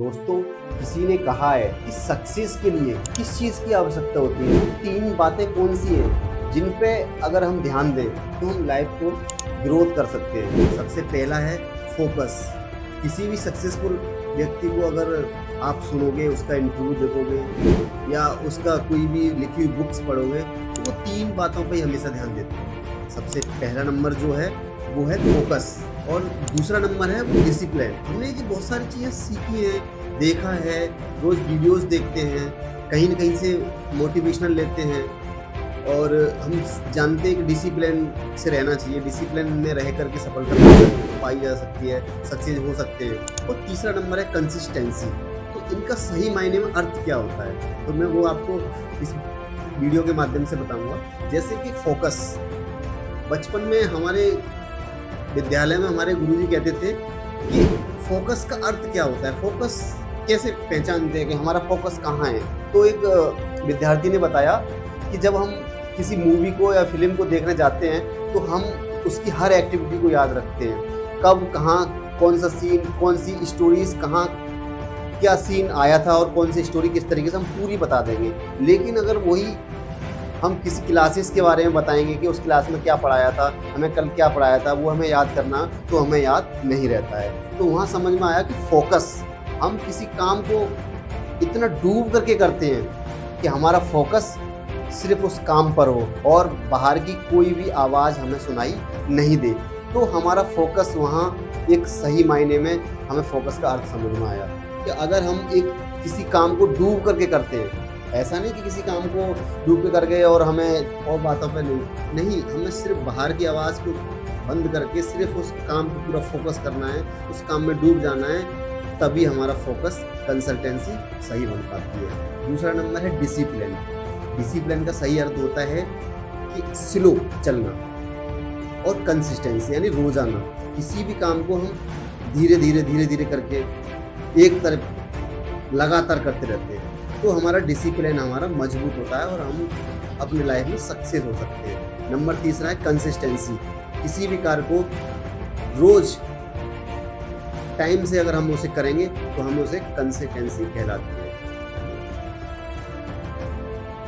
दोस्तों, किसी ने कहा है कि सक्सेस के लिए किस चीज़ की आवश्यकता होती है। 3 बातें कौन सी हैं जिन पे अगर हम ध्यान दें तो हम लाइफ को ग्रोथ कर सकते हैं। सबसे पहला है फोकस। किसी भी सक्सेसफुल व्यक्ति को अगर आप सुनोगे, उसका इंटरव्यू देखोगे या उसका कोई भी लिखी हुई बुक्स पढ़ोगे तो वो 3 बातों पे ही हमेशा ध्यान देते हैं। सबसे पहला नंबर जो है वो है फोकस और दूसरा नंबर है वो डिसिप्लिन। हमने ये बहुत सारी चीज़ें सीखी हैं, देखा है, रोज़ वीडियोस देखते हैं, कहीं न कहीं से मोटिवेशनल लेते हैं और हम जानते हैं कि डिसिप्लिन से रहना चाहिए। डिसिप्लिन में रह करके सफलता पाई जा सकती है, सक्सेस हो सकते हैं। और तीसरा नंबर है कंसिस्टेंसी। तो इनका सही मायने में अर्थ क्या होता है तो मैं वो आपको इस वीडियो के माध्यम से बताऊंगा। जैसे कि फोकस, बचपन में हमारे विद्यालय में हमारे गुरुजी कहते थे कि फोकस का अर्थ क्या होता है, फोकस कैसे पहचानते हैं कि हमारा फोकस कहाँ है। तो एक विद्यार्थी ने बताया कि जब हम किसी मूवी को या फिल्म को देखने जाते हैं तो हम उसकी हर एक्टिविटी को याद रखते हैं, कब कहाँ कौन सा सीन, कौन सी स्टोरीज कहाँ क्या सीन आया था और कौन सी स्टोरी किस तरीके से हम पूरी बता देंगे। लेकिन अगर वही हम किसी क्लासेस के बारे में बताएंगे कि उस क्लास में क्या पढ़ाया था, हमें कल क्या पढ़ाया था, वो हमें याद करना तो हमें याद नहीं रहता है। तो वहाँ समझ में आया कि फोकस, हम किसी काम को इतना डूब करके करते हैं कि हमारा फोकस सिर्फ उस काम पर हो और बाहर की कोई भी आवाज़ हमें सुनाई नहीं दे। तो हमारा फोकस वहाँ एक सही मायने में हमें फोकस का अर्थ समझ में आया कि अगर हम किसी काम को डूब करके करते हैं, ऐसा नहीं कि किसी काम को डूब के कर गए और हमें और बातों पे नहीं, हमें सिर्फ बाहर की आवाज़ को बंद करके सिर्फ उस काम पे पूरा फोकस करना है, उस काम में डूब जाना है, तभी हमारा फोकस कंसल्टेंसी सही बन पाती है। दूसरा नंबर है डिसिप्लिन। डिसिप्लिन का सही अर्थ होता है कि स्लो चलना और कंसिस्टेंसी यानी रोजाना किसी भी काम को हम धीरे धीरे करके एक तरफ लगातार करते रहते हैं तो हमारा डिसिप्लिन हमारा मजबूत होता है और हम अपनी लाइफ में सक्सेस हो सकते हैं। नंबर तीसरा है कंसिस्टेंसी। किसी भी कार्य को रोज टाइम से अगर हम उसे करेंगे तो हम उसे कंसिस्टेंसी कहलाते हैं।